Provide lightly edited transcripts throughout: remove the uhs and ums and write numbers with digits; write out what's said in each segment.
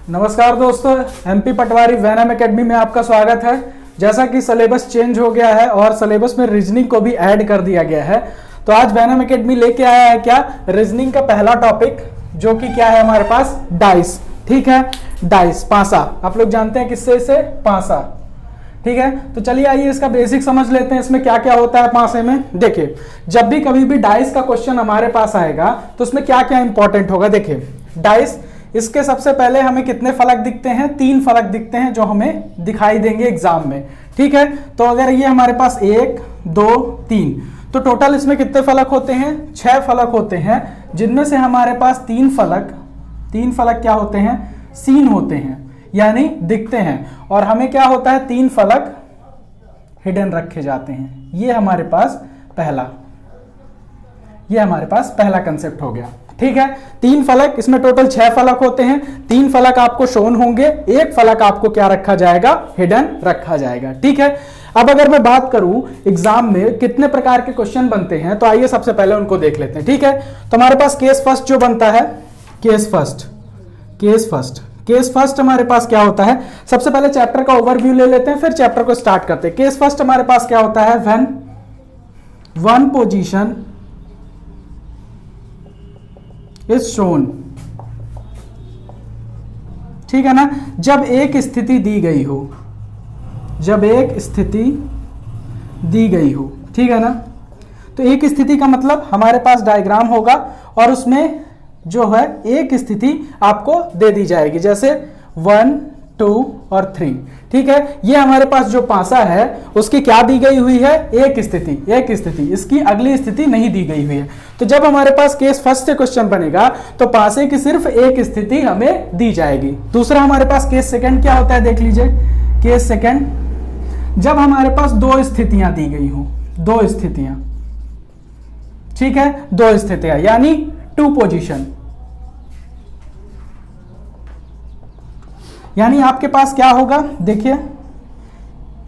नमस्कार दोस्तों, एमपी पटवारी Venom academy में आपका स्वागत है। जैसा कि सिलेबस चेंज हो गया है और सिलेबस में रीजनिंग को भी ऐड कर दिया गया है, तो आज वैनम एकेडमी लेके आया है क्या रीजनिंग का पहला टॉपिक, जो कि क्या है हमारे पास डाइस। ठीक है, डाइस पासा, आप लोग जानते हैं किससे से पासा। ठीक है, तो चलिए आइए इसका बेसिक समझ लेते हैं, इसमें क्या क्या होता है पासे में। देखिए, जब भी कभी भी डाइस का क्वेश्चन हमारे पास आएगा तो उसमें क्या क्या इंपॉर्टेंट होगा। देखिए डाइस, इसके सबसे पहले हमें कितने फलक दिखते हैं? 3 फलक दिखते हैं जो हमें दिखाई देंगे एग्जाम में। ठीक है, तो अगर ये हमारे पास 1 2 3, तो टोटल इसमें कितने फलक होते हैं? 6 फलक होते हैं, जिनमें से हमारे पास 3 फलक क्या होते हैं? सीन होते हैं, यानी दिखते हैं। और हमें क्या होता है? 3 फलक हिडन रखे जाते हैं। ये हमारे पास पहला कंसेप्ट हो गया। ठीक है, 3 फलक, इसमें टोटल 6 फलक होते हैं। 3 फलक आपको शोन होंगे, 1 फलक आपको क्या रखा जाएगा? हिडन रखा जाएगा। ठीक है, अब अगर मैं बात करूं एग्जाम में कितने प्रकार के क्वेश्चन बनते हैं, तो आइए सबसे पहले उनको देख लेते हैं। ठीक है, तो हमारे पास केस फर्स्ट जो बनता है, केस फर्स्ट हमारे पास क्या होता है? सबसे पहले चैप्टर का ओवरव्यू ले लेते हैं, फिर चैप्टर को स्टार्ट करते हैं। केस फर्स्ट हमारे पास क्या होता है? When one position is shown. ठीक है ना, जब एक स्थिति दी गई हो, ठीक है ना। तो एक स्थिति का मतलब हमारे पास डायग्राम होगा और उसमें जो है एक स्थिति आपको दे दी जाएगी, जैसे 1 2 और 3। ठीक है, ये हमारे पास जो पासा है उसकी क्या दी गई हुई है? एक स्थिति, इसकी अगली स्थिति नहीं दी गई हुई है। तो जब हमारे पास केस फर्स्ट से क्वेश्चन बनेगा तो पासे की सिर्फ एक स्थिति हमें दी जाएगी। दूसरा हमारे पास केस सेकंड क्या होता है, देख लीजिए। केस सेकंड, जब हमारे पास 2 स्थितियां दी गई हो, 2 स्थितियां, ठीक है, 2 स्थितियां यानी 2 पोजीशन, यानी आपके पास क्या होगा? देखिए,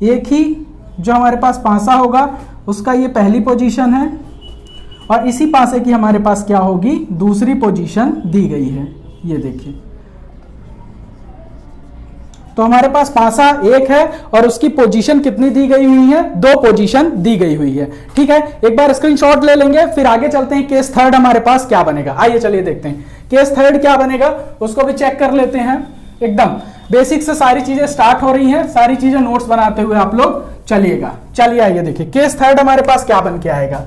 एक ही जो हमारे पास पासा होगा उसका ये पहली पोजीशन है और इसी पासे की हमारे पास क्या होगी? दूसरी पोजीशन दी गई है। ये देखिए, तो हमारे पास पासा एक है और उसकी पोजीशन कितनी दी गई हुई है? 2 पोजीशन दी गई हुई है। ठीक है, एक बार स्क्रीनशॉट ले लेंगे, फिर आगे चलते हैं। केस थर्ड हमारे पास क्या बनेगा, आइए चलिए देखते हैं। केस थर्ड क्या बनेगा उसको भी चेक कर लेते हैं। एकदम बेसिक से सारी चीजें स्टार्ट हो रही हैं, सारी चीजें नोट्स बनाते हुए आप लोग चलिएगा। चलिए आइए देखिए, केस थर्ड हमारे पास क्या बन के आएगा?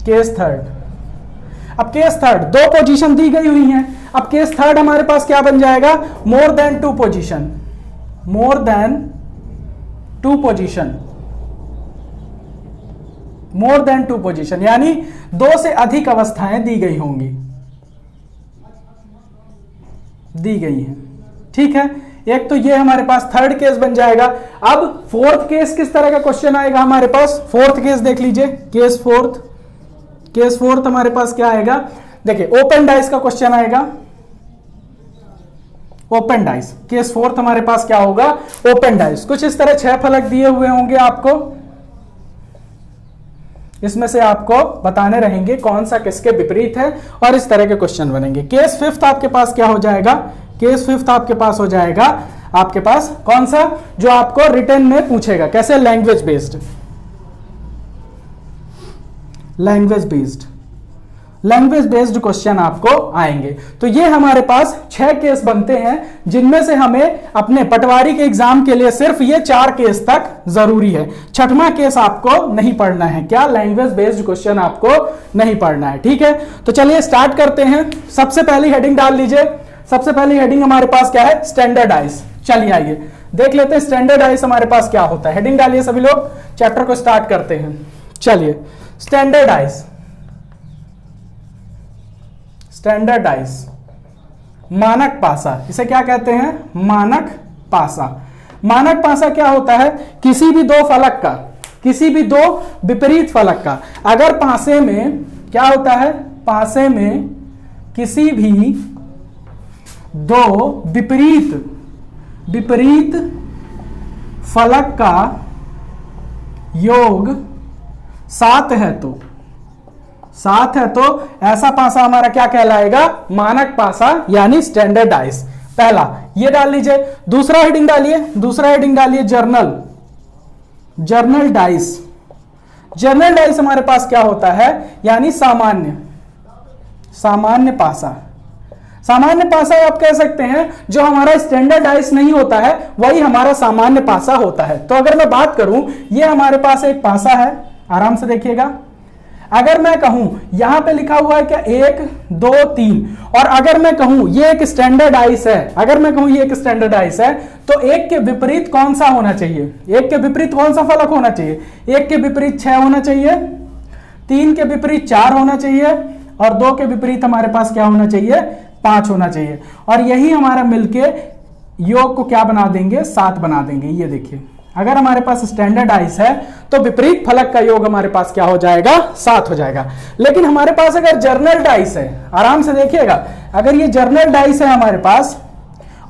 केस थर्ड, अब केस थर्ड 2 पोजीशन दी गई हुई हैं। अब केस थर्ड हमारे पास क्या बन जाएगा? मोर देन 2 पोजीशन, यानी 2 से अधिक अवस्थाएं दी गई हैं। ठीक है, एक तो ये हमारे पास थर्ड केस बन जाएगा। अब फोर्थ केस किस तरह का क्वेश्चन आएगा हमारे पास? फोर्थ केस देख लीजिए, केस फोर्थ हमारे पास क्या आएगा? देखिए, ओपन डाइस का क्वेश्चन आएगा। ओपन डाइस, केस फोर्थ हमारे पास क्या होगा? Open dice. कुछ इस तरह 6 फलक दिए हुए होंगे आपको, इसमें से आपको बताने रहेंगे कौन सा किसके विपरीत है और इस तरह के क्वेश्चन बनेंगे। केस फिफ्थ आपके पास क्या हो जाएगा? केस फिफ्थ आपके पास हो जाएगा, आपके पास कौन सा? जो आपको रिटन में पूछेगा, कैसे? लैंग्वेज बेस्ड क्वेश्चन आपको आएंगे। तो ये हमारे पास 6 केस बनते हैं, जिनमें से हमें अपने पटवारी के एग्जाम के लिए सिर्फ ये 4 केस तक जरूरी है। 6वां केस आपको नहीं पढ़ना है। क्या? लैंग्वेज बेस्ड क्वेश्चन आपको नहीं पढ़ना है। ठीक है, तो चलिए स्टार्ट करते हैं। सबसे पहली हेडिंग डाल लीजिए। सबसे पहली हेडिंग हमारे पास क्या है? स्टैंडर्डाइज। चलिए आइए देख लेते हैं स्टैंडर्डाइज हमारे पास क्या होता है। हेडिंग डालिए सभी लोग, चैप्टर को स्टार्ट करते हैं। चलिए, स्टैंडर्डाइज, मानक पासा, इसे क्या कहते हैं? मानक पासा। मानक पासा क्या होता है? किसी भी 2 फलक का, किसी भी 2 विपरीत फलक का, अगर पासे में क्या होता है? पासे में किसी भी 2 विपरीत फलक का योग 7 है तो ऐसा पासा हमारा क्या कहलाएगा? मानक पासा यानी स्टैंडर्डाइज। पहला ये डाल लीजिए। दूसरा हेडिंग डालिए, दूसरा हेडिंग डालिए journal, journal dice. Journal dice हमारे पास क्या होता है, यानी सामान्य, सामान्य पासा। सामान्य पासा आप कह सकते हैं, जो हमारा स्टैंडर्ड डाइस नहीं होता है वही हमारा सामान्य पासा होता है। तो अगर मैं बात करूं, ये हमारे पास एक पासा है, आराम से देखिएगा। अगर मैं कहूं यहां पे लिखा हुआ है क्या 1 2 3, और अगर मैं कहूं ये एक स्टैंडर्ड आइस है, अगर मैं कहूं ये एक स्टैंडर्ड आइस है, तो एक के विपरीत कौन सा होना चाहिए, एक के विपरीत कौन सा फलक होना चाहिए, एक के विपरीत 6 होना चाहिए, 3 के विपरीत 4 होना चाहिए, और 2 के विपरीत हमारे पास क्या होना चाहिए, 5 होना चाहिए। और यही हमारा मिलके योग को क्या बना देंगे, 7 बना देंगे। ये देखिए, अगर हमारे पास स्टैंडर्ड आइस है तो विपरीत फलक का योग हमारे पास क्या हो जाएगा, 7 हो जाएगा। लेकिन हमारे पास अगर जर्नल डाइस है, आराम से देखिएगा, अगर ये जर्नल डाइस है हमारे पास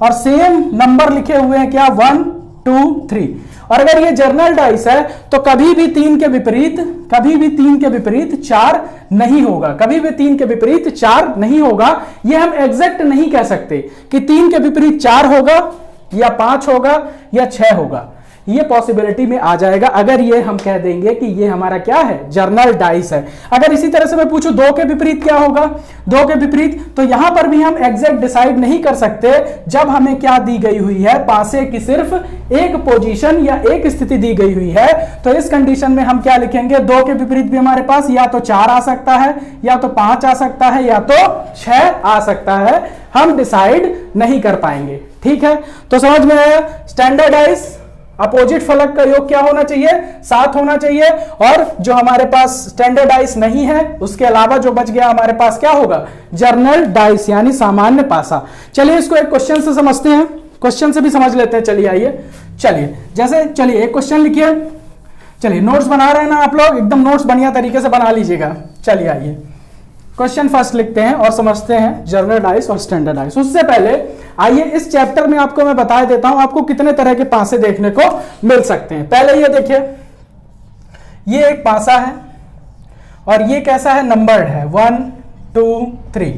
और सेम नंबर लिखे हुए हैं क्या, 1 2 3, और अगर ये जर्नल डाइस है तो कभी भी 3 के विपरीत, कभी भी 3 के विपरीत 4 नहीं होगा, कभी भी 3 के विपरीत 4 नहीं होगा। ये हम एग्जैक्ट नहीं कह सकते कि 3 के विपरीत 4 होगा या 5 होगा या 6 होगा, ये पॉसिबिलिटी में आ जाएगा अगर ये हम कह देंगे कि ये हमारा क्या है, जर्नल डाइस है। अगर इसी तरह से मैं पूछूं 2 के विपरीत क्या होगा, 2 के विपरीत, तो यहां पर भी हम एग्जैक्ट डिसाइड नहीं कर सकते जब हमें क्या दी गई हुई है, पासे की सिर्फ एक पोजीशन या एक स्थिति दी गई हुई है। तो इस कंडीशन में हम क्या लिखेंगे, 2 के विपरीत भी हमारे पास या तो 4 आ सकता है, या तो 5 आ सकता है, या तो 6 आ सकता है, हम डिसाइड नहीं कर पाएंगे। ठीक है, तो समझ में आया, स्टैंडर्डाइज अपोजिट फलक का योग क्या होना चाहिए, 7 होना चाहिए, और जो हमारे पास स्टैंडर्डाइज नहीं है उसके अलावा जो बच गया हमारे पास क्या होगा, जर्नल डाइस यानी सामान्य पासा। चलिए इसको एक क्वेश्चन से समझते हैं, क्वेश्चन से भी समझ लेते हैं। चलिए आइए, चलिए जैसे, चलिए एक क्वेश्चन लिखिए। चलिए नोट्स बना रहे हैं ना आप लोग, एकदम नोट्स बढ़िया तरीके से बना लीजिएगा। चलिए आइए क्वेश्चन फर्स्ट लिखते हैं और समझते हैं जर्नल डाइस और स्टैंडर्ड डाइस। उससे पहले आइए इस चैप्टर में आपको मैं बता देता हूं आपको कितने तरह के पासे देखने को मिल सकते हैं। पहले ये देखिए, ये एक पासा है और ये कैसा है, नंबर्ड है, 1 2 3,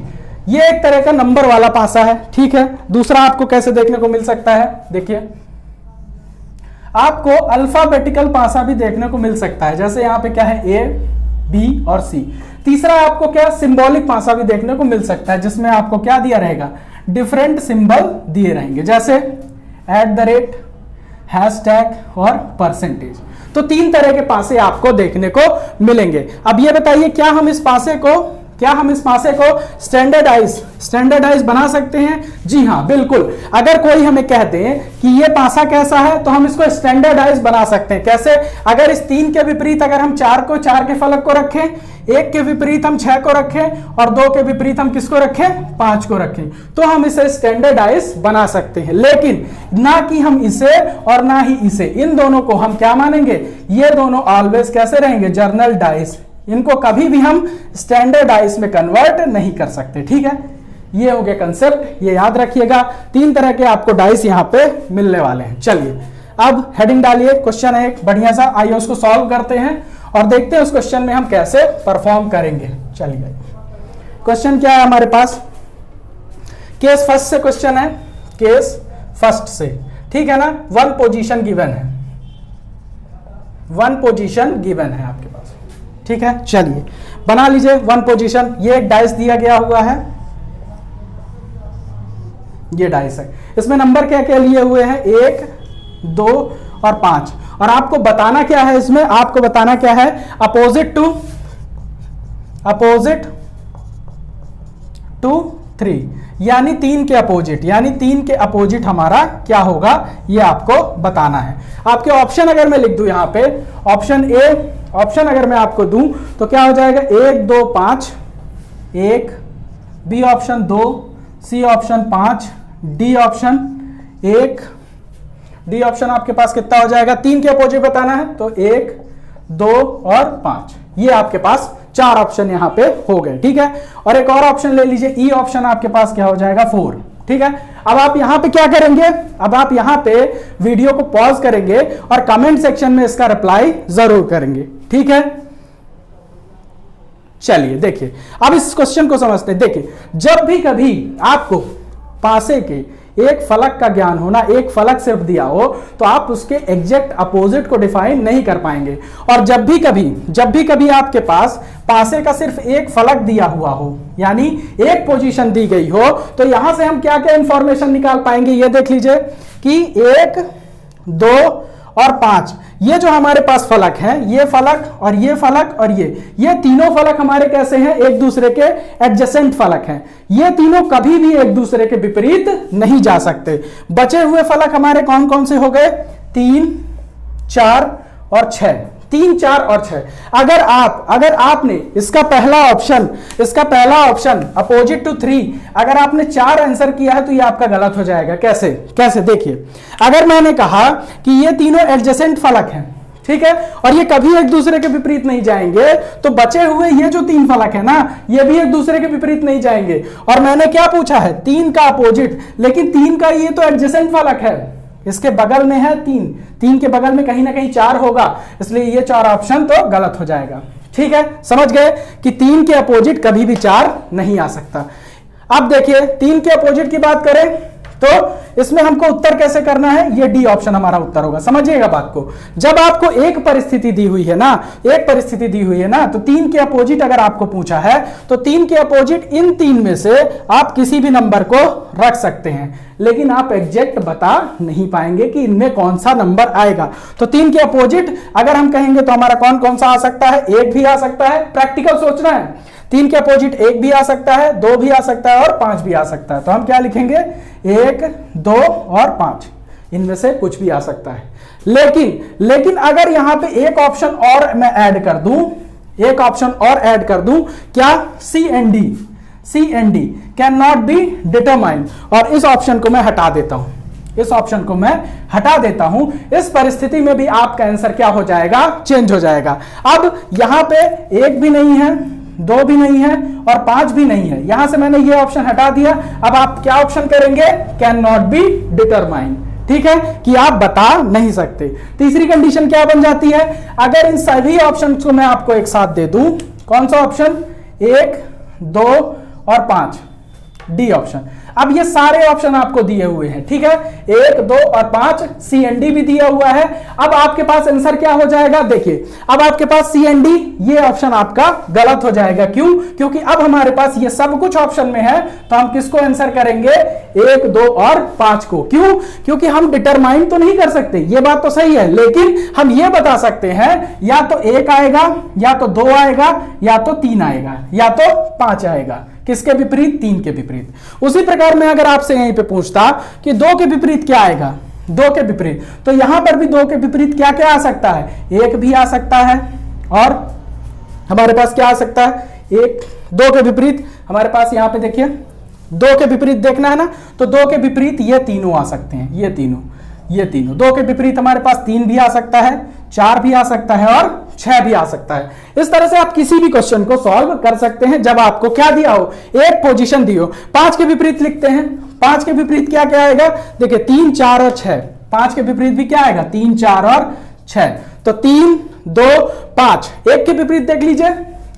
ये एक तरह का नंबर वाला पासा है। ठीक है, दूसरा आपको कैसे देखने को मिल सकता है, देखिए आपको अल्फाबेटिकल पासा भी देखने को मिल सकता है, जैसे यहां पे क्या है, ए बी और सी। तीसरा आपको क्या, सिंबॉलिक पासा भी देखने को मिल सकता है, जिसमें आपको क्या दिया रहेगा, डिफरेंट सिंबल दिए रहेंगे, जैसे @, हैशटैग और परसेंटेज। तो 3 तरह के पासे आपको देखने को मिलेंगे। अब ये बताइए, क्या हम इस पासे को स्टैंडर्डाइज बना सकते हैं? जी हां, बिल्कुल। अगर कोई हमें कहते हैं कि ये पासा कैसा है, तो हम इसको स्टैंडर्डाइज बना सकते हैं। कैसे? अगर इस 3 के विपरीत अगर हम 4 के फलक को रखें, 1 के विपरीत हम 6 को रखें, और 2 के विपरीत हम किसको रखें, 5 को रखें, तो हम इसे स्टैंडर्डाइज बना सकते हैं। लेकिन ना कि हम इसे और ना ही इसे, इन दोनों को हम क्या मानेंगे, ये दोनों ऑलवेज कैसे रहेंगे, जर्नल डाइस। इनको कभी भी हम स्टैंडर्डाइज में कन्वर्ट नहीं कर सकते। ठीक है, ये हो गया कंसेप्ट, ये याद रखिएगा। 3 तरह के आपको डाइस यहां पे मिलने वाले हैं। चलिए अब हेडिंग डालिए, क्वेश्चन है एक बढ़िया सा, आइए उसको सॉल्व करते हैं और देखते हैं उस क्वेश्चन में हम कैसे परफॉर्म करेंगे। चलिए क्वेश्चन क्या है हमारे पास, केस फर्स्ट से क्वेश्चन है, केस फर्स्ट से। ठीक है ना, 1 पोजीशन गिवन है, 1 पोजीशन गिवन है आपके पास। ठीक है, चलिए बना लीजिए 1 पोजीशन। ये एक डाइस दिया गया हुआ है, ये डाइस है, इसमें नंबर क्या क्या लिए हुए हैं, 1 2 और 5। और आपको बताना क्या है, इसमें आपको बताना क्या है, अपोजिट टू 3, यानी 3 के अपोजिट, यानी 3 के अपोजिट हमारा क्या होगा, ये आपको बताना है। आपके ऑप्शन अगर मैं लिख दूं यहां पे, ऑप्शन ए, ऑप्शन अगर मैं आपको दूं तो क्या हो जाएगा, 1 2 5 1, B option 2, C option 5, D option 1, D option आपके पास कितना हो जाएगा, 3 के अपोजिट बताना है तो 1 2 और 5, ये आपके पास 4 ऑप्शन यहां पे हो गए। ठीक है, और एक और ऑप्शन ले लीजिए, ई ऑप्शन आपके पास क्या हो जाएगा, 4। ठीक है, अब आप यहां पे क्या करेंगे, अब आप यहां पे वीडियो को पॉज करेंगे और कमेंट सेक्शन में इसका रिप्लाई जरूर करेंगे। ठीक है, चलिए देखिए अब इस क्वेश्चन को समझते हैं। देखिए, जब भी कभी आपको पासे के एक फलक का ज्ञान होना, एक फलक सिर्फ दिया हो तो आप उसके एग्जैक्ट अपोजिट को डिफाइन नहीं कर पाएंगे। और जब भी कभी आपके पास पासे का सिर्फ एक फलक दिया हुआ हो, यानी एक पोजीशन दी गई हो, तो यहां से हम क्या क्या इंफॉर्मेशन निकाल पाएंगे, ये देख लीजिए कि 1, 2 और 5 ये जो हमारे पास फलक हैं, ये फलक और ये फलक और ये तीनों फलक हमारे कैसे हैं, एक दूसरे के एडजेसेंट फलक हैं। ये तीनों कभी भी एक दूसरे के विपरीत नहीं जा सकते। बचे हुए फलक हमारे कौन कौन से हो गए, 3, 4 और 6, 3, 4 और 6। अगर आपने इसका पहला ऑप्शन अपोजिट टू 3 अगर आपने 4 आंसर किया है तो ये आपका गलत हो जाएगा। कैसे देखिए, अगर मैंने कहा कि ये तीनों एडजेसेंट फलक हैं, ठीक है, और ये कभी एक दूसरे के विपरीत नहीं जाएंगे, तो बचे हुए ये जो 3 फलक है ना, ये भी एक दूसरे के विपरीत नहीं जाएंगे। और मैंने क्या पूछा है, 3 का अपोजिट, लेकिन 3 का ये तो एडजेसेंट फलक है, इसके बगल में है 3 के बगल में कहीं ना कहीं 4 होगा, इसलिए ये 4 ऑप्शन तो गलत हो जाएगा। ठीक है, समझ गए कि 3 के अपोजिट कभी भी 4 नहीं आ सकता। अब देखिए 3 के अपोजिट की बात करें तो इसमें हमको उत्तर कैसे करना है, ये डी ऑप्शन हमारा उत्तर होगा। समझिएगा बात को, जब आपको एक परिस्थिति दी हुई है ना, तो 3 के अपोजिट अगर आपको पूछा है तो 3 के अपोजिट इन 3 में से आप किसी भी नंबर को रख सकते हैं, लेकिन आप एग्जैक्ट बता नहीं पाएंगे कि इनमें कौन सा नंबर आएगा। तो 3 के अपोजिट अगर हम कहेंगे तो हमारा कौन कौन सा आ सकता है, 1 भी आ सकता है, प्रैक्टिकल सोचना है। 3 के अपोजिट 1 भी आ सकता है, 2 भी आ सकता है और 5 भी आ सकता है। तो हम क्या लिखेंगे, 1, 2 और 5, इनमें से कुछ भी आ सकता है। लेकिन अगर यहां पे एक ऑप्शन और मैं ऐड कर दूं, क्या, C and D can not be determined, और इस ऑप्शन को मैं हटा देता हूं। इस परिस्थिति में भी आपका आंसर क्या हो जाएगा, चेंज हो जाएगा। अब यहां पे 1 भी नहीं है, 2 भी नहीं है और 5 भी नहीं है, यहां से मैंने ये ऑप्शन हटा दिया। अब आप क्या ऑप्शन करेंगे, कैन नॉट बी डिटरमाइंड। ठीक है, कि आप बता नहीं सकते। तीसरी कंडीशन क्या बन जाती है, अगर इन सभी ऑप्शन को मैं आपको एक साथ दे दूं, कौन सा ऑप्शन, 1, 2 और 5, डी ऑप्शन। अब ये सारे ऑप्शन आपको दिए हुए हैं, ठीक है, 1, 2 और 5, सी एंड डी भी दिया हुआ है। अब आपके पास आंसर क्या हो जाएगा, देखिए, अब आपके पास सी एंड डी, ये ऑप्शन आपका गलत हो जाएगा। क्यों, क्योंकि अब हमारे पास ये सब कुछ ऑप्शन में है, तो हम किसको आंसर करेंगे, 1, 2 और 5 को। क्यों, क्योंकि हम डिटरमाइन तो नहीं कर सकते, ये बात तो सही है, लेकिन हम ये बता सकते हैं या तो 1 आएगा, या तो 2 आएगा, या तो 3 आएगा, या तो 5 आएगा। किसके विपरीत, 3 के विपरीत। उसी प्रकार में अगर आपसे यहीं पे पूछता कि 2 के विपरीत क्या आएगा, 2 के विपरीत, तो यहां पर भी 2 के विपरीत क्या क्या आ सकता है, 1 भी आ सकता है, और हमारे पास क्या आ सकता है, 2 के विपरीत हमारे पास यहां पे देखिए 2 के विपरीत देखना है ना, तो 2 के विपरीत ये तीनों आ सकते हैं, ये तीनों 2 के विपरीत हमारे पास 3 भी आ सकता है, 4 भी आ सकता है और 6 भी आ सकता है। इस तरह से आप किसी भी क्वेश्चन को सॉल्व कर सकते हैं जब आपको क्या दिया हो, एक पोजीशन दी हो। 5 के विपरीत लिखते हैं, 5 के विपरीत क्या क्या आएगा, देखिए 3, 4 और 6, 5 के विपरीत भी क्या आएगा, 3, 4 और 6, तो 3, 2, 5। 1 के विपरीत देख लीजिए,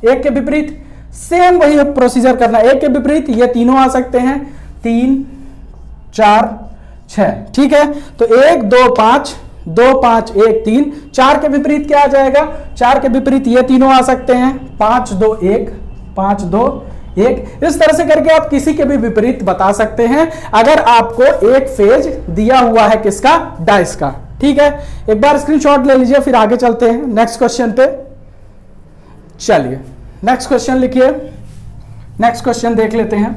1 के विपरीत सेम वही प्रोसीजर करना, 1 के विपरीत ये तीनों आ सकते हैं, 3, 4, 6, ठीक है। तो 1, 2, 5, 2, 5, 1, 3, 4 के विपरीत क्या आ जाएगा, 4 के विपरीत ये तीनों आ सकते हैं, 5, 2, 1, 5, 2, 1। इस तरह से करके आप किसी के भी विपरीत बता सकते हैं अगर आपको एक फेज दिया हुआ है किसका, डाइस का। ठीक है, एक बार स्क्रीनशॉट ले लीजिए, फिर आगे चलते हैं नेक्स्ट क्वेश्चन पे। चलिए नेक्स्ट क्वेश्चन लिखिए, नेक्स्ट क्वेश्चन देख लेते हैं।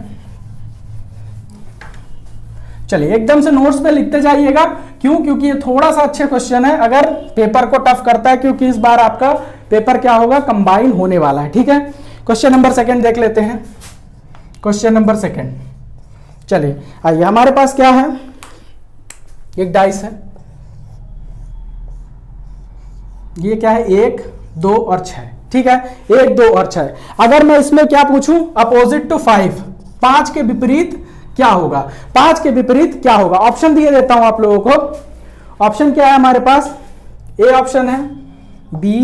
चलिए एकदम से नोट्स पे लिखते जाइएगा, क्यों, क्योंकि ये थोड़ा सा अच्छे क्वेश्चन है, अगर पेपर को टफ करता है, क्योंकि इस बार आपका पेपर क्या होगा, कंबाइन होने वाला है। ठीक है, क्वेश्चन नंबर 2 देख लेते हैं। क्वेश्चन नंबर 2, चलिए आइए, हमारे पास क्या है, एक डाइस है, ये क्या है, 1, 2 और 6, ठीक है, 1, 2 और 6। अगर मैं इसमें क्या पूछूं, अपोजिट टू 5, 5 के विपरीत क्या होगा, 5 के विपरीत क्या होगा। ऑप्शन दिए देता हूं आप लोगों को। ऑप्शन क्या है हमारे पास, ए ऑप्शन है, बी,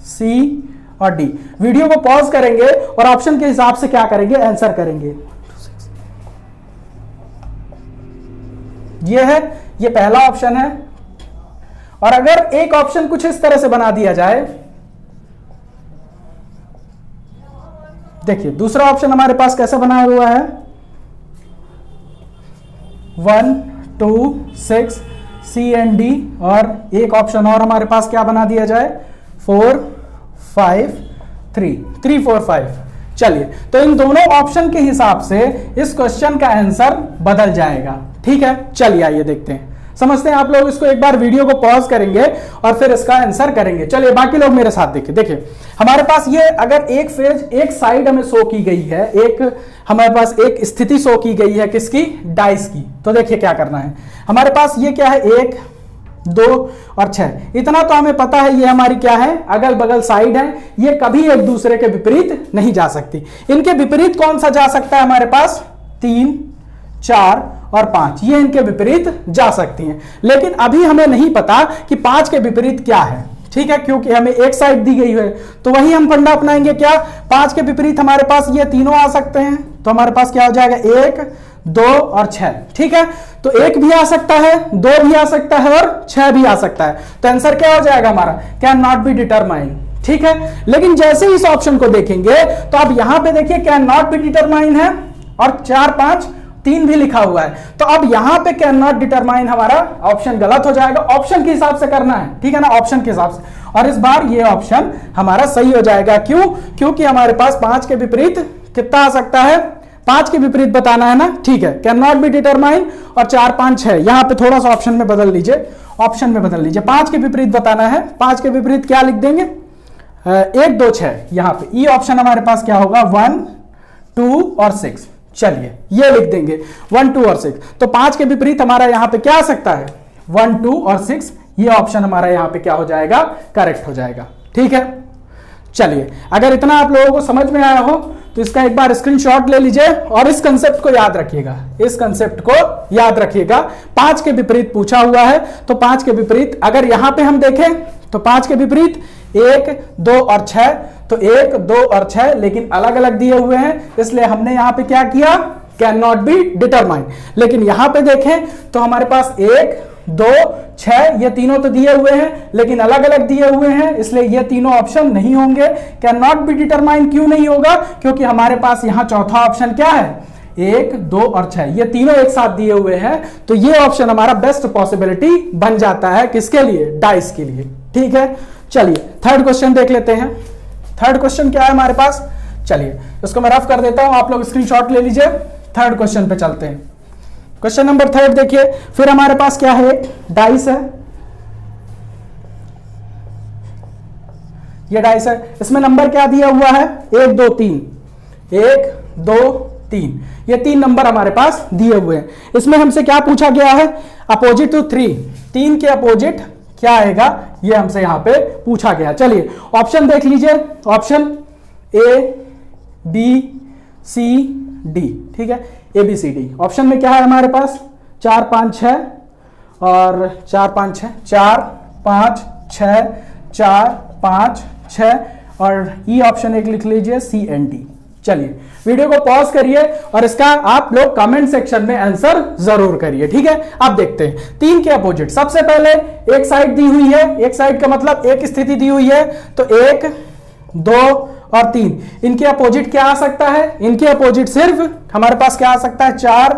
सी और डी। वीडियो को पॉज करेंगे और ऑप्शन के हिसाब से क्या करेंगे, आंसर करेंगे। ये है, ये पहला ऑप्शन है। और अगर एक ऑप्शन कुछ इस तरह से बना दिया जाए, देखिए दूसरा ऑप्शन हमारे पास कैसा बनाया हुआ है, 1 2 6 सी एंड डी, और एक ऑप्शन और हमारे पास क्या बना दिया जाए, 4 5 3 3 4 5। चलिए, तो इन दोनों ऑप्शन के हिसाब से इस क्वेश्चन का आंसर बदल जाएगा। ठीक है, चलिए आइए देखते हैं, समझते हैं। आप लोग इसको एक बार वीडियो को पॉज करेंगे और फिर इसका आंसर करेंगे। चलिए बाकी लोग मेरे साथ देखिए। देखिए हमारे पास ये अगर एक फेज एक साइड हमें शो की गई है, एक हमारे पास एक स्थिति शो की गई है किसकी, डाइस की। तो देखिए क्या करना है, हमारे पास ये क्या है, 1 2 और 6, इतना तो हमें पता है। ये हमारी क्या है, अगल बगल साइड है, ये कभी एक दूसरे के विपरीत नहीं जा सकती। इनके विपरीत कौन सा जा सकता है हमारे पास, 3 4 और 5, ये इनके विपरीत जा सकती हैं। लेकिन अभी हमें नहीं पता कि 5 के विपरीत क्या है। ठीक है, क्योंकि हमें एक साइड दी गई है, तो वही हम फंडा अपनाएंगे। क्या 5 के विपरीत हमारे पास ये तीनों आ सकते हैं, तो हमारे पास क्या हो जाएगा, 1 2 और 6। ठीक है, तो 1 भी आ सकता है, 2 भी आ सकता है और 6 भी आ सकता है। तो आंसर क्या हो जाएगा हमारा, कैन नॉट बी डिटरमाइन। ठीक है, लेकिन जैसे इस ऑप्शन को देखेंगे तो आप यहां पे देखिए कैन नॉट बी डिटरमाइन है और 4 5 3 भी लिखा हुआ है। तो अब यहां पे कैन नॉट डिटरमाइन हमारा ऑप्शन गलत हो जाएगा। ऑप्शन के हिसाब से करना है, ठीक है ना, ऑप्शन के हिसाब से। और इस बार ये ऑप्शन हमारा सही हो जाएगा। क्यों, क्योंकि हमारे पास 5 के विपरीत कितना आ सकता है, 5 के विपरीत बताना है ना। ठीक है, कैन नॉट बी डिटरमाइन और 4 5 6, यहां पे थोड़ा सा ऑप्शन में बदल लीजिए, ऑप्शन में बदल लीजिए। 5 के विपरीत बताना है, 5 के विपरीत क्या लिख देंगे, 1 2 6। यहां पे ई ऑप्शन हमारे पास क्या होगा, 1 2 और 6। चलिए ये लिख देंगे 1 2 और 6। तो 5 के विपरीत हमारा यहां पे क्या आ सकता है, 1 2 और 6। ये ऑप्शन हमारा यहां पे क्या हो जाएगा, करेक्ट हो जाएगा। ठीक है, चलिए अगर इतना आप लोगों को समझ में आया हो तो इसका एक बार स्क्रीनशॉट ले लीजिए और इस कंसेप्ट को याद रखिएगा, इस कंसेप्ट को याद रखिएगा। 5 के विपरीत पूछा हुआ है, तो 5 के विपरीत अगर यहां पे हम देखें तो 5 के विपरीत 1 2 और 6, तो 1 2 और 6 लेकिन अलग अलग दिए हुए हैं, इसलिए हमने यहां पे क्या किया, कैन नॉट बी डिटरमाइन। लेकिन यहां पे देखें तो हमारे पास 1 2 6 ये तीनों तो दिए हुए हैं लेकिन अलग अलग दिए हुए हैं, इसलिए ये तीनों ऑप्शन नहीं होंगे। कैन नॉट बी डिटरमाइन क्यों नहीं होगा, क्योंकि हमारे पास यहां चौथा ऑप्शन क्या है, 1 2 और 6 ये तीनों एक साथ दिए हुए हैं। तो ये ऑप्शन हमारा बेस्ट पॉसिबिलिटी बन जाता है, किसके लिए, डाइस के लिए। ठीक है, चलिए थर्ड क्वेश्चन देख लेते हैं। थर्ड क्वेश्चन क्या है हमारे पास, चलिए इसको मैं रफ कर देता हूं, आप लोग स्क्रीनशॉट ले लीजिए। थर्ड क्वेश्चन पे चलते हैं। क्वेश्चन नंबर 3 देखिए, फिर हमारे पास क्या है, डाइस है, ये डाइस है, इसमें नंबर क्या दिया हुआ है, 1 2 3 1 2 3, ये 3 नंबर हमारे पास दिए हुए हैं। इसमें हमसे क्या पूछा गया है, अपोजिट टू 3, 3 के अपोजिट क्या आएगा, ये हमसे यहां पे पूछा गया। चलिए ऑप्शन देख लीजिए, option A B C D। ठीक है, ABCD ऑप्शन में क्या है हमारे पास, 4 5 6 और 4 5 6 4 5 6 4 5 6 और ई ऑप्शन एक लिख लीजिए CND। चलिए वीडियो को पॉज करिए और इसका आप लोग कमेंट सेक्शन में आंसर जरूर करिए। ठीक है, आप देखते हैं 3 के अपोजिट, सबसे पहले एक साइड दी हुई है, एक साइड का मतलब एक स्थिति दी हुई है, तो 1 2 और 3, इनके अपोजिट क्या आ सकता है, इनके अपोजिट सिर्फ हमारे पास क्या आ सकता है, 4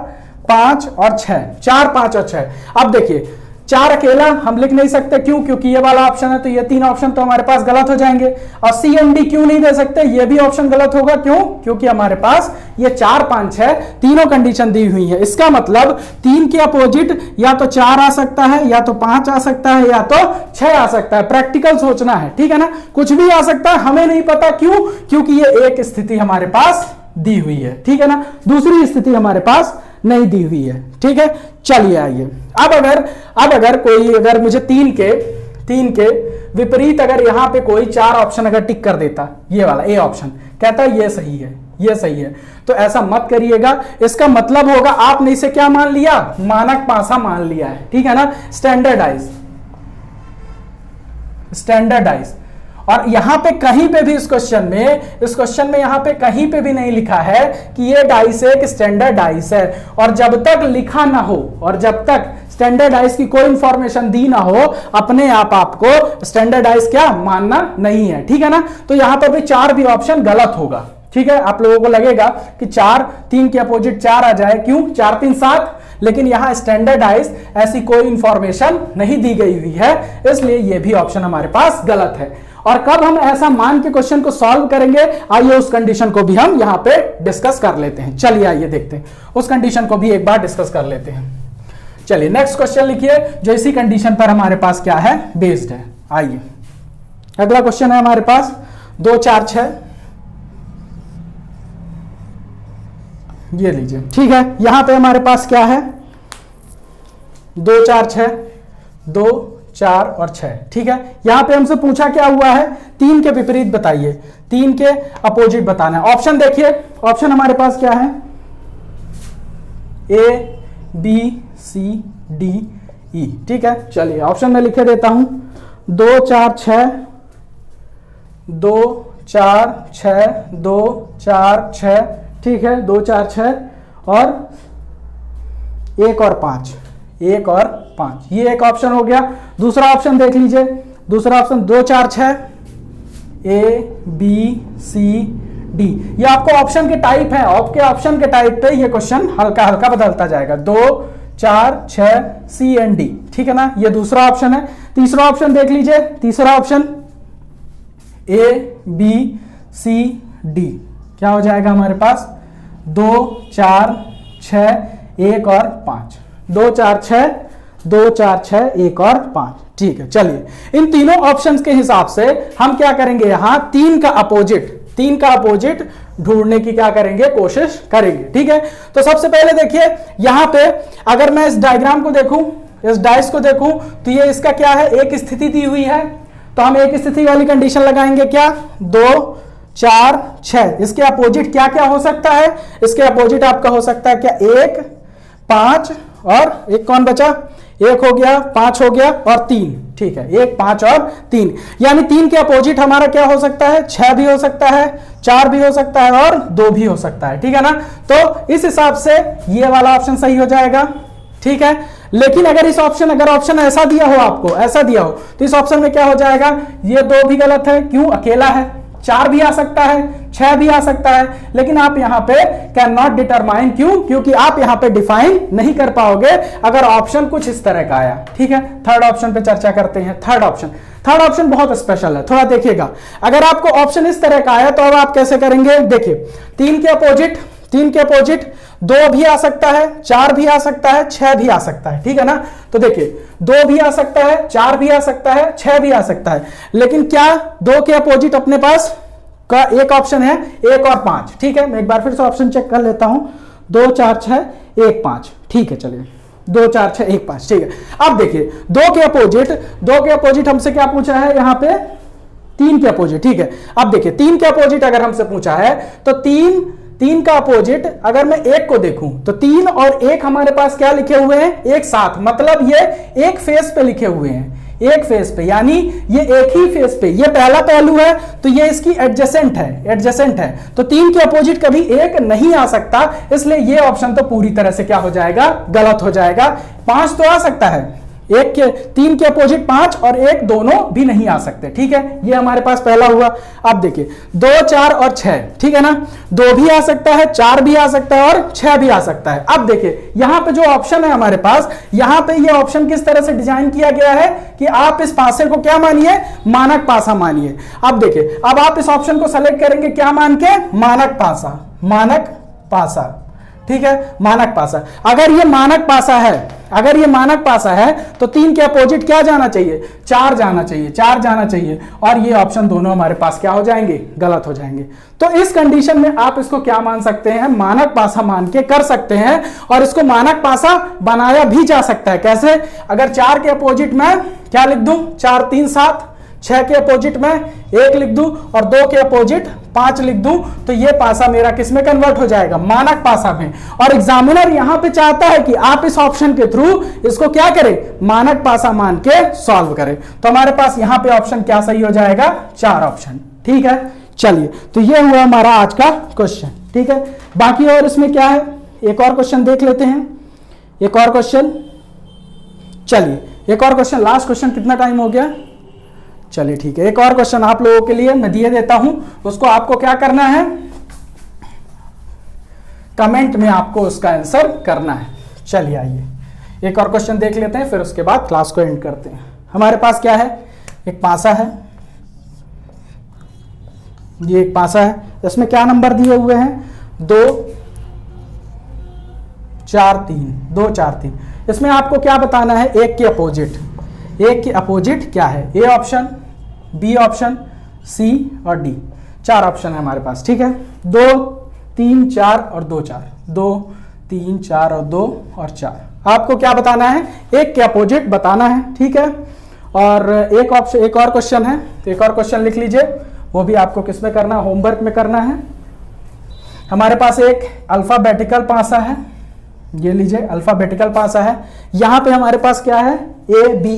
5 और 6, 4 5 और 6। अब देखिए 4 अकेला हम लिख नहीं सकते, क्यों, क्योंकि ये वाला ऑप्शन है, तो ये 3 ऑप्शन तो हमारे पास गलत हो जाएंगे। और CND क्यों नहीं दे सकते, ये भी ऑप्शन गलत होगा, क्यों, क्योंकि हमारे पास ये 4 5 6 तीनों कंडीशन दी हुई है। इसका मतलब 3 के अपोजिट या तो 4 आ सकता है, या तो 5 आ सकता है, या तो 6 आ सकता है। प्रैक्टिकल सोचना है, ठीक है ना, कुछ भी आ सकता है, हमें नहीं पता क्यों, क्योंकि ये एक स्थिति हमारे पास दी हुई है। ठीक है ना, दूसरी स्थिति हमारे पास नहीं दी हुई है। ठीक है, चलिए आइए अब अगर कोई अगर मुझे 3 के विपरीत अगर यहां पे कोई 4 ऑप्शन अगर टिक कर देता, ये वाला ए ऑप्शन कहता है ये सही है, ये सही है, तो ऐसा मत करिएगा। इसका मतलब होगा आपने इसे क्या मान लिया, मानक पासा मान लिया है। ठीक है ना, स्टैंडर्डाइज। और यहां पे कहीं पे भी इस क्वेश्चन में यहां पे कहीं पे भी नहीं लिखा है कि ये डाइस एक स्टैंडर्ड डाइस है। और जब तक लिखा ना हो, और जब तक स्टैंडर्डाइज की कोई इंफॉर्मेशन दी ना हो, अपने आप आपको स्टैंडर्डाइज क्या मानना नहीं है, ठीक है ना। तो यहां पर भी 4 भी ऑप्शन गलत होगा, ठीक है। आप लोगों को लगेगा कि 4 3 के अपोजिट 4 आ जाए, क्यों 4 3 7, लेकिन यहां स्टैंडर्डाइज ऐसी कोई इंफॉर्मेशन नहीं दी गई हुई है, इसलिए यह भी ऑप्शन हमारे पास गलत है। और कब हम ऐसा मान के क्वेश्चन को सॉल्व करेंगे, आइए उस कंडीशन को भी हम यहां पे डिस्कस कर लेते हैं। चलिए आइए देखते हैं, उस कंडीशन को भी एक बार डिस्कस कर लेते हैं। चलिए नेक्स्ट क्वेश्चन लिखिए जो इसी कंडीशन पर हमारे पास क्या है, बेस्ड है। आइए अगला क्वेश्चन है हमारे पास 2 4 6, ये लीजिए, ठीक है। यहां पे हमारे पास क्या है 2 4 6, 2 4 और 6, ठीक है। यहां पे हमसे पूछा क्या हुआ है, 3 के विपरीत बताइए, 3 के अपोजिट बताना है। ऑप्शन देखिए, ऑप्शन हमारे पास क्या है, A B C D E, ठीक है। चलिए ऑप्शन में लिखे देता हूं 2 4 6, 2 4 6, 2 4 6, ठीक है। 2 4 6 और 1 और 5, 1 और 5, ये एक ऑप्शन हो गया। दूसरा ऑप्शन देख लीजिए, दूसरा option 2 4 6, A B C D, ये आपको ऑप्शन के टाइप है, आपके ऑप्शन के टाइप पे ये क्वेश्चन हल्का हल्का बदलता जाएगा। 2 4 6 C and D, ठीक है ना, ये दूसरा ऑप्शन है। तीसरा ऑप्शन देख लीजिए, तीसरा option A B C D, क्या हो जाएगा हमारे पास 2 4 6 1 और 5, 2 4 6, 2 4 6 1 और 5, ठीक है। चलिए इन तीनों ऑप्शंस के हिसाब से हम क्या करेंगे, यहां 3 का अपोजिट ढूंढने की क्या करेंगे, कोशिश करेंगे, ठीक है। तो सबसे पहले देखिए यहां पे अगर मैं इस डायग्राम को देखूं, इस डाइस को देखूं, तो ये इसका क्या है, एक स्थिति दी हुई है, तो हम एक स्थिति वाली कंडीशन लगाएंगे, क्या 2 4 6। इसके अपोजिट क्या क्या हो सकता है, इसके अपोजिट आपका हो सकता है क्या 1 5 और एक कौन बचा, 1 हो गया, 5 हो गया और 3, ठीक है। 1 5 और 3, यानी 3 के अपोजिट हमारा क्या हो सकता है, 6 भी हो सकता है, 4 भी हो सकता है और 2 भी हो सकता है, ठीक है ना। तो इस हिसाब से ये वाला ऑप्शन सही हो जाएगा, ठीक है। लेकिन अगर ऑप्शन ऐसा दिया हो, आपको ऐसा दिया हो, तो इस ऑप्शन में क्या हो जाएगा, ये 2 भी गलत है, क्यों अकेला है, 4 भी आ सकता है, 6 भी आ सकता है, लेकिन आप यहां पे कैन नॉट डिटरमाइन, क्यों, क्योंकि आप यहां पे डिफाइन नहीं कर पाओगे अगर ऑप्शन कुछ इस तरह का आया, ठीक है। थर्ड ऑप्शन पे चर्चा करते हैं। थर्ड ऑप्शन बहुत स्पेशल है, थोड़ा देखिएगा। अगर आपको ऑप्शन इस तरह का आया तो अब आप कैसे करेंगे, देखिए 3 के अपोजिट 2 भी आ सकता है, 4 भी आ सकता है, 6 भी आ सकता है, ठीक है ना। तो देखिए 2 भी आ सकता है, 4 भी आ सकता है, 6 भी आ सकता है, लेकिन क्या 2 के अपोजिट अपने पास का एक ऑप्शन है 1 और 5, ठीक है। मैं एक बार फिर से ऑप्शन चेक कर लेता हूं, 2 4 6 1 5, ठीक है। चलिए 2 4 6 1 5, ठीक है। अब देखिए 2 के अपोजिट हमसे क्या पूछा है, यहां पे 3 के अपोजिट, ठीक है। अब देखिए 3 के अपोजिट अगर हमसे पूछा है तो 3 का अपोजिट अगर मैं 1 को देखूं तो 3 और 1 हमारे पास क्या लिखे हुए हैं, एक साथ, मतलब ये एक फेस पे लिखे हुए हैं, एक फेस पे, यानी ये एक ही फेस पे, ये पहला पहलू है तो ये इसकी एडजेसेंट है, तो 3 के अपोजिट कभी 1 नहीं आ सकता, इसलिए ये ऑप्शन तो पूरी तरह से क्या हो जाएगा, गलत हो जाएगा। 5 तो आ सकता है, 3 के अपोजिट 5 और 1 दोनों भी नहीं आ सकते, ठीक है। ये हमारे पास पहला हुआ। अब देखिए 2 4 और 6, ठीक है ना, 2 भी आ सकता है, 4 भी आ सकता है और 6 भी आ सकता है। अब देखिए यहां पे जो ऑप्शन है हमारे पास, यहां पे ये ऑप्शन किस तरह से डिजाइन किया गया है कि आप इस पासे को क्या मानिए, मानक पासा मानिए। अब देखिए अब आप इस ऑप्शन को सेलेक्ट करेंगे क्या मान के, मानक पासा, ठीक है, मानक पासा। अगर ये मानक पासा है तो 3 के अपोजिट क्या जाना चाहिए, 4 जाना चाहिए, और ये ऑप्शन दोनों हमारे पास क्या हो जाएंगे, गलत हो जाएंगे। तो इस कंडीशन में आप इसको क्या मान सकते हैं, मानक पासा मान के कर सकते हैं, और इसको मानक पासा बनाया भी जा सकता है। कैसे, अगर 4 के अपोजिट में क्या लिख दूं, 4 3 7, 6 के अपोजिट में 1 लिख दूं और 2 के अपोजिट 5 लिख दूं, तो ये पासा मेरा किस में कन्वर्ट हो जाएगा, मानक पासा में। और एग्जामिनर यहां पे चाहता है कि आप इस ऑप्शन के थ्रू इसको क्या करें, मानक पासा मान के सॉल्व करें। तो हमारे पास यहां पे ऑप्शन क्या सही हो जाएगा, 4 ऑप्शन, ठीक है। चलिए तो ये हुआ हमारा आज का क्वेश्चन, ठीक है। बाकी और इसमें क्या है, एक और क्वेश्चन देख लेते हैं। एक और क्वेश्चन चलिए एक और क्वेश्चन, लास्ट क्वेश्चन, कितना टाइम हो गया? चलिए ठीक है, एक और क्वेश्चन आप लोगों के लिए मैं दिए देता हूं, उसको आपको क्या करना है, कमेंट में आपको उसका आंसर करना है। चलिए आइए एक और क्वेश्चन देख लेते हैं, फिर उसके बाद क्लास को एंड करते हैं। हमारे पास क्या है, एक पासा है, ये एक पासा है, इसमें क्या नंबर दिए हुए हैं, 2 4 3, 2 4 3। इसमें आपको क्या बताना है, एक के अपोजिट, एक के अपोजिट क्या है, ए ऑप्शन, बी ऑप्शन, सी और डी, 4 ऑप्शन है हमारे पास, ठीक है। 2 3 4 और 2 4, 2 3 4 और 2 और 4, आपको क्या बताना है, एक के अपोजिट बताना है, ठीक है। और एक ऑप्शन, एक और क्वेश्चन है, तो एक और क्वेश्चन लिख लीजिए, वो भी आपको किस में करना है, होमवर्क में करना है। हमारे पास एक अल्फाबेटिकल पासा है, ये लीजिए अल्फाबेटिकल पासा है, यहां पे हमारे पास क्या है, ए बी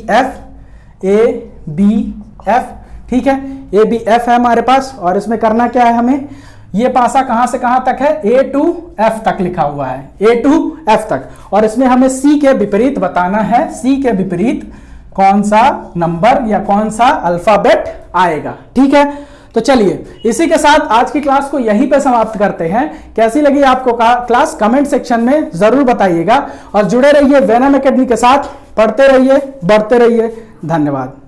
एफ, ठीक है, ए बी एफ है हमारे पास। और इसमें करना क्या है हमें, ये पासा कहां से कहां तक है, ए टू एफ तक लिखा हुआ है, ए टू एफ तक। और इसमें हमें सी के विपरीत बताना है, सी के विपरीत कौन सा नंबर या कौन सा अल्फाबेट आएगा, ठीक है। तो चलिए इसी के साथ आज की क्लास को यहीं पे समाप्त करते हैं। कैसी लगी आपको क्लास, कमेंट सेक्शन में जरूर बताइएगा और जुड़े रहिए वेनम एकेडमी के साथ, पढ़ते रहिए, बढ़ते रहिए। धन्यवाद।